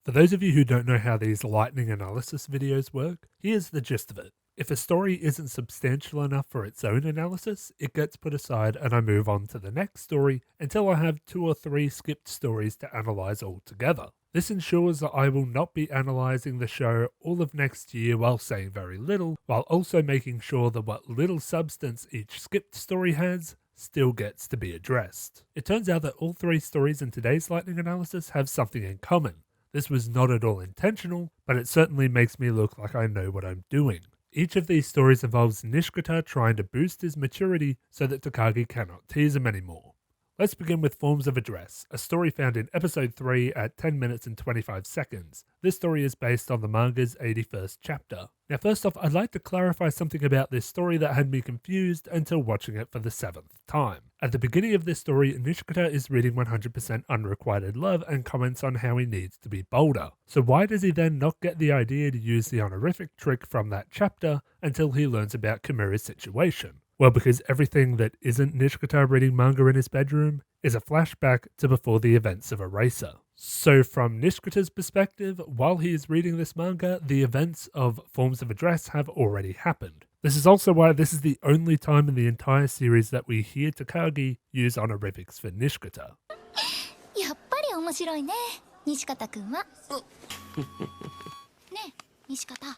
For those of you who don't know how these lightning analysis videos work, here's the gist of it. If a story isn't substantial enough for its own analysis, it gets put aside and I move on to the next story until I have 2 or 3 skipped stories to analyze altogether. This ensures that I will not be analysing the show all of next year while saying very little, while also making sure that what little substance each skipped story has still gets to be addressed. It turns out that all 3 stories in today's lightning analysis have something in common. This was not at all intentional, but it certainly makes me look like I know what I'm doing. Each of these stories involves Nishikata trying to boost his maturity so that Takagi cannot tease him anymore. Let's begin with Forms of Address, a story found in episode 3 at 10 minutes and 25 seconds. This story is based on the manga's 81st chapter. Now first off, I'd like to clarify something about this story that had me confused until watching it for the 7th time. At the beginning of this story, Nishikata is reading 100% Unrequited Love and comments on how he needs to be bolder. So why does he then not get the idea to use the honorific trick from that chapter until he learns about Kimura's situation? Well, because everything that isn't Nishikata reading manga in his bedroom is a flashback to before the events of Eraser. So from Nishikata's perspective, while he is reading this manga, the events of Forms of Address have already happened. This is also why this is the only time in the entire series that we hear Takagi use honorifics for Nishikata. やっぱり面白いね、西方くんは。ねえ、西方。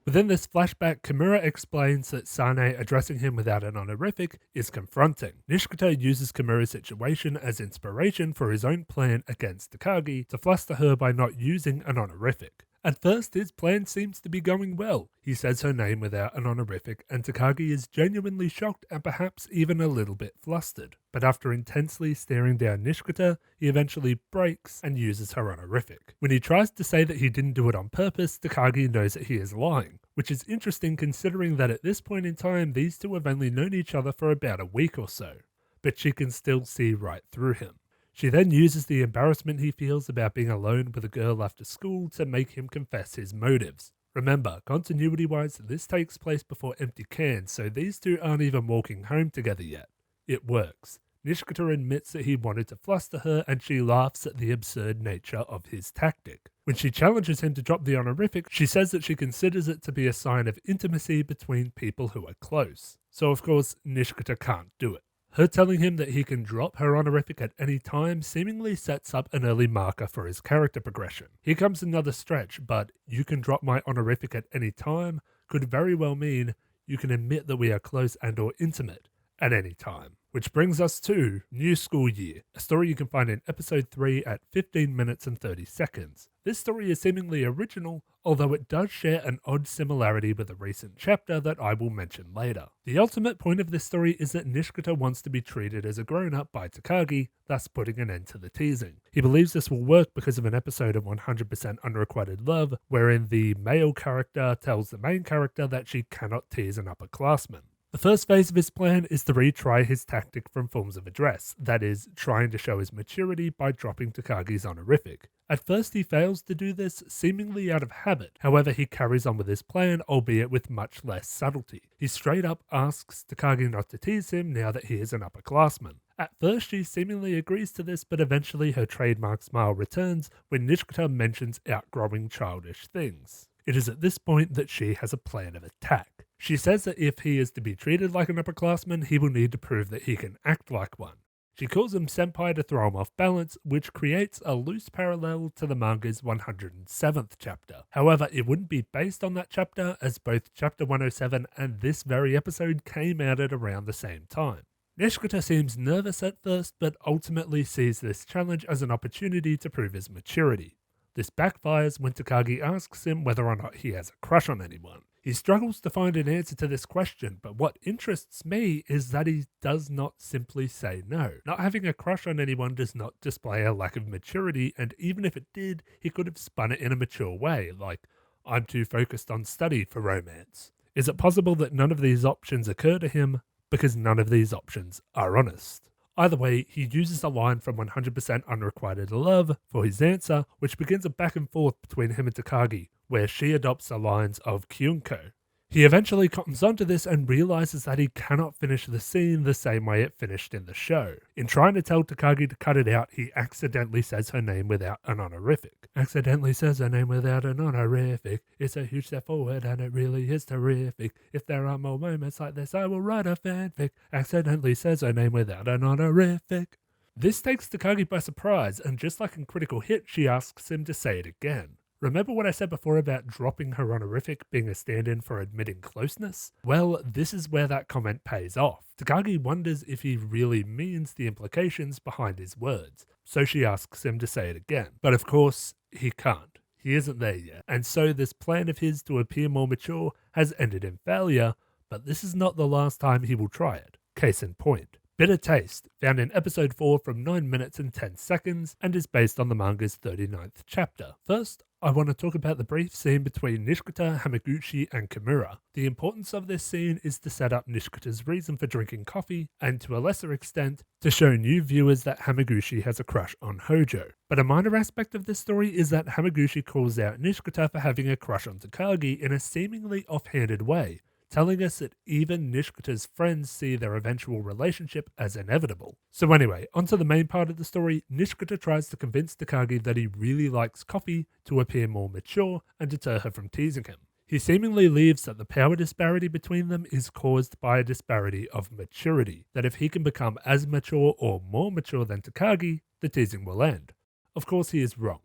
Within this flashback, Kimura explains that Sane addressing him without an honorific is confronting. Nishikata uses Kimura's situation as inspiration for his own plan against Takagi to fluster her by not using an honorific. At first, his plan seems to be going well. He says her name without an honorific, and Takagi is genuinely shocked and perhaps even a little bit flustered. But after intensely staring down Nishikata, he eventually breaks and uses her honorific. When he tries to say that he didn't do it on purpose, Takagi knows that he is lying, which is interesting considering that at this point in time, these two have only known each other for about a week or so. But she can still see right through him. She then uses the embarrassment he feels about being alone with a girl after school to make him confess his motives. Remember, continuity-wise, this takes place before Empty Can, so these two aren't even walking home together yet. It works. Nishikata admits that he wanted to fluster her and she laughs at the absurd nature of his tactic. When she challenges him to drop the honorific, she says that she considers it to be a sign of intimacy between people who are close. So of course, Nishikata can't do it. Her telling him that he can drop her honorific at any time seemingly sets up an early marker for his character progression. Here comes another stretch, but you can drop my honorific at any time could very well mean you can admit that we are close and or intimate at any time. Which brings us to New School Year, a story you can find in episode 3 at 15 minutes and 30 seconds. This story is seemingly original, although it does share an odd similarity with a recent chapter that I will mention later. The ultimate point of this story is that Nishikata wants to be treated as a grown-up by Takagi, thus putting an end to the teasing. He believes this will work because of an episode of 100% Unrequited Love, wherein the male character tells the main character that she cannot tease an upperclassman. The first phase of his plan is to retry his tactic from Forms of Address, that is, trying to show his maturity by dropping Takagi's honorific. At first he fails to do this, seemingly out of habit. However, he carries on with his plan, albeit with much less subtlety. He straight up asks Takagi not to tease him now that he is an upperclassman. At first she seemingly agrees to this, but eventually her trademark smile returns when Nishikata mentions outgrowing childish things. It is at this point that she has a plan of attack. She says that if he is to be treated like an upperclassman, he will need to prove that he can act like one. She calls him senpai to throw him off balance, which creates a loose parallel to the manga's 107th chapter. However, it wouldn't be based on that chapter, as both chapter 107 and this very episode came out at around the same time. Nishikata seems nervous at first, but ultimately sees this challenge as an opportunity to prove his maturity. This backfires when Takagi asks him whether or not he has a crush on anyone. He struggles to find an answer to this question, but what interests me is that he does not simply say no. Not having a crush on anyone does not display a lack of maturity, and even if it did, he could have spun it in a mature way, like, I'm too focused on study for romance. Is it possible that none of these options occur to him because none of these options are honest? Either way, he uses a line from 100% Unrequited Love for his answer, which begins a back and forth between him and Takagi, where she adopts the lines of Kyunko. He eventually comes onto this and realizes that he cannot finish the scene the same way it finished in the show. In trying to tell Takagi to cut it out, he accidentally says her name without an honorific. Accidentally says her name without an honorific. It's a huge step forward and it really is terrific. If there are more moments like this, I will write a fanfic. Accidentally says her name without an honorific. This takes Takagi by surprise, and just like in Critical Hit, she asks him to say it again. Remember what I said before about dropping her honorific being a stand-in for admitting closeness? Well, this is where that comment pays off. Takagi wonders if he really means the implications behind his words, so she asks him to say it again. But of course, he can't. He isn't there yet. And so this plan of his to appear more mature has ended in failure, but this is not the last time he will try it. Case in point. Bitter Taste, found in episode 4 from 9 minutes and 10 seconds, and is based on the manga's 39th chapter. First, I want to talk about the brief scene between Nishikata, Hamaguchi, and Kimura. The importance of this scene is to set up Nishikata's reason for drinking coffee, and to a lesser extent, to show new viewers that Hamaguchi has a crush on Hojo. But a minor aspect of this story is that Hamaguchi calls out Nishikata for having a crush on Takagi in a seemingly offhanded way, telling us that even Nishikata's friends see their eventual relationship as inevitable. So anyway, onto the main part of the story. Nishikata tries to convince Takagi that he really likes coffee to appear more mature and deter her from teasing him. He seemingly leaves that the power disparity between them is caused by a disparity of maturity, that if he can become as mature or more mature than Takagi, the teasing will end. Of course, he is wrong.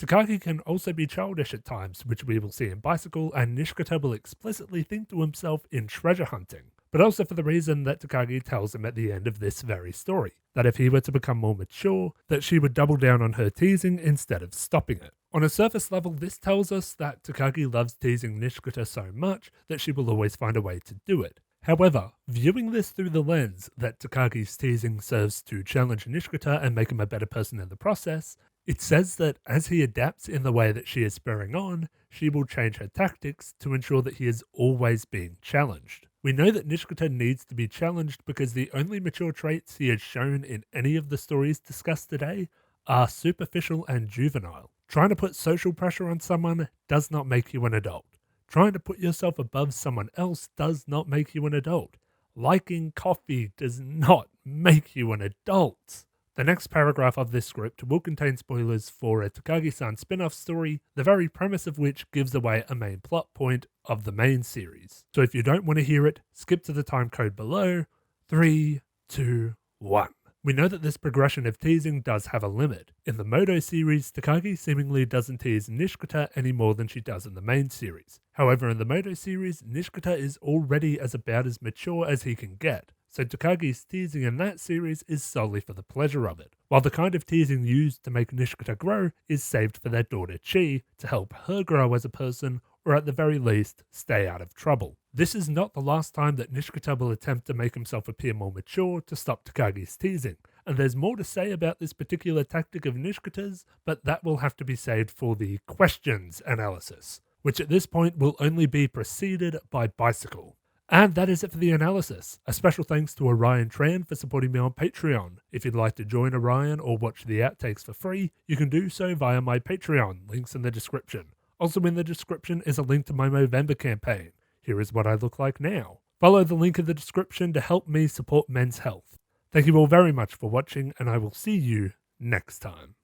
Takagi can also be childish at times, which we will see in Bicycle, and Nishikata will explicitly think to himself in Treasure Hunting, but also for the reason that Takagi tells him at the end of this very story, that if he were to become more mature, that she would double down on her teasing instead of stopping it. On a surface level, this tells us that Takagi loves teasing Nishikata so much that she will always find a way to do it. However, viewing this through the lens that Takagi's teasing serves to challenge Nishikata and make him a better person in the process, it says that as he adapts in the way that she is spurring on, she will change her tactics to ensure that he is always being challenged. We know that Nishikata needs to be challenged because the only mature traits he has shown in any of the stories discussed today are superficial and juvenile. Trying to put social pressure on someone does not make you an adult. Trying to put yourself above someone else does not make you an adult. Liking coffee does not make you an adult. The next paragraph of this script will contain spoilers for a Takagi-san spin-off story, the very premise of which gives away a main plot point of the main series. So if you don't want to hear it, skip to the time code below. 3, 2, 1. We know that this progression of teasing does have a limit. In the Moto series, Takagi seemingly doesn't tease Nishikata any more than she does in the main series. However, in the Moto series, Nishikata is already about as mature as he can get, so Takagi's teasing in that series is solely for the pleasure of it, while the kind of teasing used to make Nishikata grow is saved for their daughter Chi to help her grow as a person, or at the very least, stay out of trouble. This is not the last time that Nishikata will attempt to make himself appear more mature to stop Takagi's teasing, and there's more to say about this particular tactic of Nishikata's, but that will have to be saved for the questions analysis, which at this point will only be preceded by Bicycle. And that is it for the analysis. A special thanks to Orion Tran for supporting me on Patreon. If you'd like to join Orion or watch the outtakes for free, you can do so via my Patreon, links in the description. Also in the description is a link to my Movember campaign. Here is what I look like now. Follow the link in the description to help me support men's health. Thank you all very much for watching, and I will see you next time.